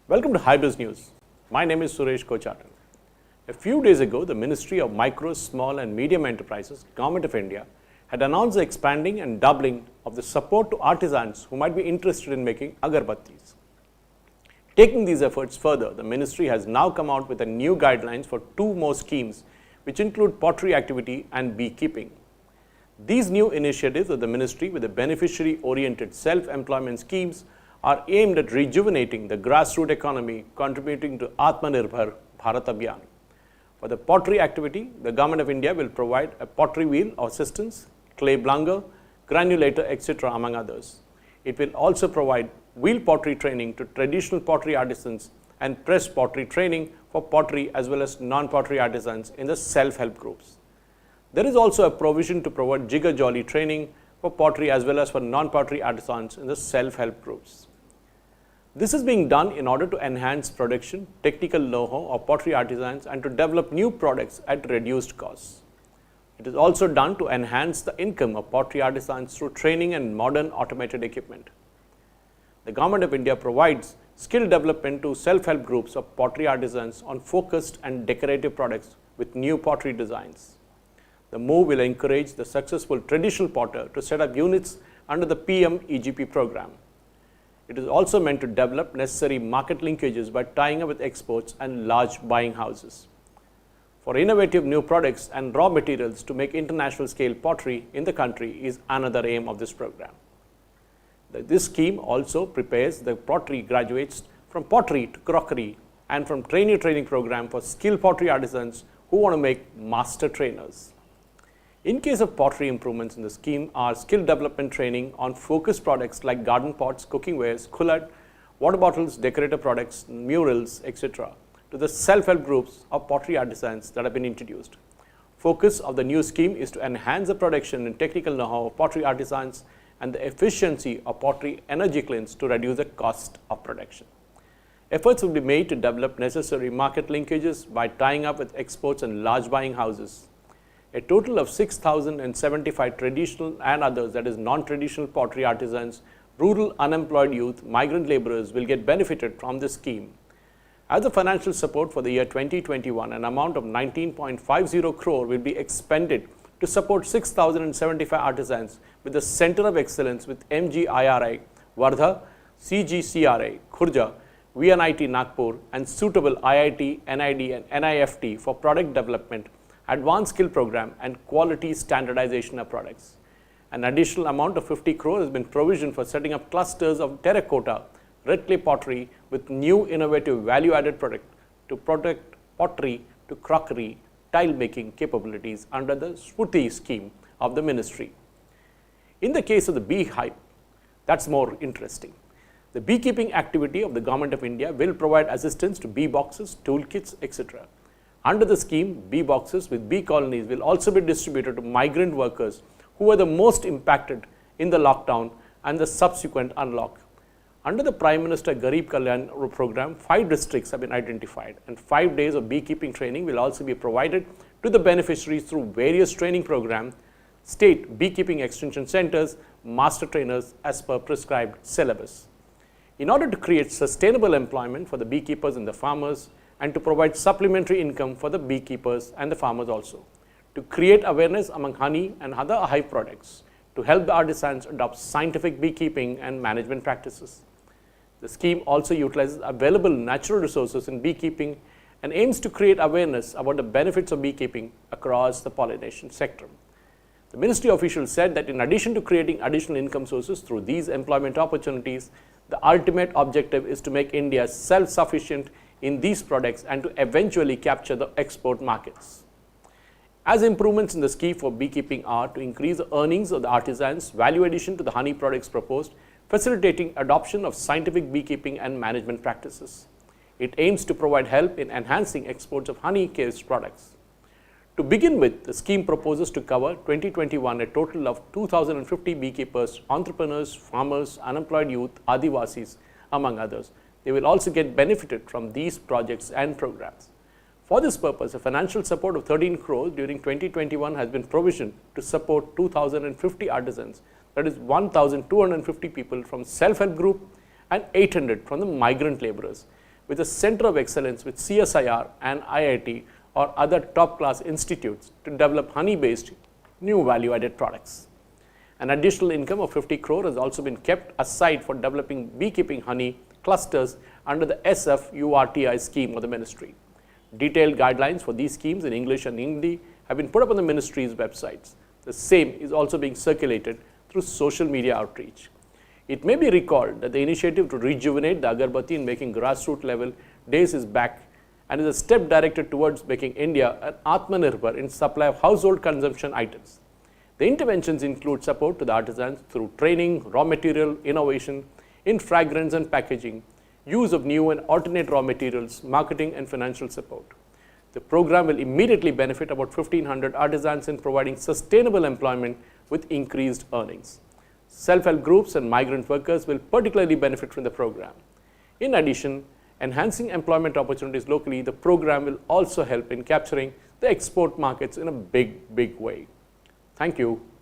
Welcome to Hybiz News. My name is Suresh Kochatan. A few days ago, the Ministry of Micro, Small and Medium Enterprises, Government of India, had announced the expanding and doubling of the support to artisans who might be interested in making agarbattis. Taking these efforts further, the Ministry has now come out with a new guidelines for two more schemes, which include pottery activity and beekeeping. These new initiatives of the Ministry with the beneficiary-oriented self-employment schemes are aimed at rejuvenating the grassroots economy, contributing to Atmanirbhar Bharat Abhiyan. For the pottery activity, the Government of India will provide a pottery wheel assistance, clay blunger, granulator, etc. among others. It will also provide wheel pottery training to traditional pottery artisans and press pottery training for pottery as well as non-pottery artisans in the self-help groups. There is also a provision to provide jigger jolly training for pottery as well as for non-pottery artisans in the self-help groups. This is being done in order to enhance production, technical know-how of pottery artisans and to develop new products at reduced costs. It is also done to enhance the income of pottery artisans through training and modern automated equipment. The Government of India provides skill development to self-help groups of pottery artisans on focused and decorative products with new pottery designs. The move will encourage the successful traditional potter to set up units under the PM EGP program. It is also meant to develop necessary market linkages by tying up with exports and large buying houses. For innovative new products and raw materials to make international scale pottery in the country is another aim of this program. This scheme also prepares the pottery graduates from pottery to crockery and from trainee training program for skilled pottery artisans who want to make master trainers. In case of pottery, improvements in the scheme are skill development training on focused products like garden pots, cooking wares, kulad, water bottles, decorative products, murals, etc. to the self-help groups of pottery artisans that have been introduced. Focus of the new scheme is to enhance the production and technical know-how of pottery artisans and the efficiency of pottery energy cleans to reduce the cost of production. Efforts will be made to develop necessary market linkages by tying up with exports and large buying houses. A total of 6,075 traditional and others, that is non-traditional pottery artisans, rural unemployed youth, migrant laborers will get benefited from this scheme. As a financial support for the year 2021, an amount of 19.50 crore will be expended to support 6,075 artisans with the Center of Excellence with MGIRI, Wardha, CGCRI, Khurja, VNIT Nagpur and suitable IIT, NID and NIFT for product development, advanced skill program and quality standardization of products. An additional amount of 50 crore has been provisioned for setting up clusters of terracotta, red clay pottery with new innovative value-added product to protect pottery to crockery, tile making capabilities under the Spurti scheme of the ministry. In the case of the beehive, that's more interesting. The beekeeping activity of the Government of India will provide assistance to bee boxes, toolkits, etc. Under the scheme, bee boxes with bee colonies will also be distributed to migrant workers who were the most impacted in the lockdown and the subsequent unlock. Under the Prime Minister Garib Kalyan program, 5 districts have been identified and 5 days of beekeeping training will also be provided to the beneficiaries through various training programs, state beekeeping extension centers, master trainers as per prescribed syllabus. In order to create sustainable employment for the beekeepers and the farmers, and to provide supplementary income for the beekeepers and the farmers also, to create awareness among honey and other hive products, to help the artisans adopt scientific beekeeping and management practices. The scheme also utilizes available natural resources in beekeeping and aims to create awareness about the benefits of beekeeping across the pollination sector. The ministry officials said that in addition to creating additional income sources through these employment opportunities, the ultimate objective is to make India self-sufficient in these products and to eventually capture the export markets. As improvements in the scheme for beekeeping are to increase the earnings of the artisans, value addition to the honey products proposed, facilitating adoption of scientific beekeeping and management practices. It aims to provide help in enhancing exports of honey-based products. To begin with, the scheme proposes to cover 2021 a total of 2,050 beekeepers, entrepreneurs, farmers, unemployed youth, Adivasis, among others. They will also get benefited from these projects and programs. For this purpose, a financial support of 13 crores during 2021 has been provisioned to support 2,050 artisans, that is 1,250 people from self-help group and 800 from the migrant laborers, with a center of excellence with CSIR and IIT or other top-class institutes to develop honey-based new value-added products. An additional income of 50 crore has also been kept aside for developing beekeeping honey clusters under the SFURTI scheme of the ministry. Detailed guidelines for these schemes in English and Hindi have been put up on the ministry's websites. The same is also being circulated through social media outreach. It may be recalled that the initiative to rejuvenate the Agarbatti in making grassroots level days is back and is a step directed towards making India an Atmanirbhar in supply of household consumption items. The interventions include support to the artisans through training, raw material innovation in fragrance and packaging, use of new and alternate raw materials, marketing and financial support. The program will immediately benefit about 1,500 artisans in providing sustainable employment with increased earnings. Self-help groups and migrant workers will particularly benefit from the program. In addition, enhancing employment opportunities locally, the program will also help in capturing the export markets in a big way. Thank you.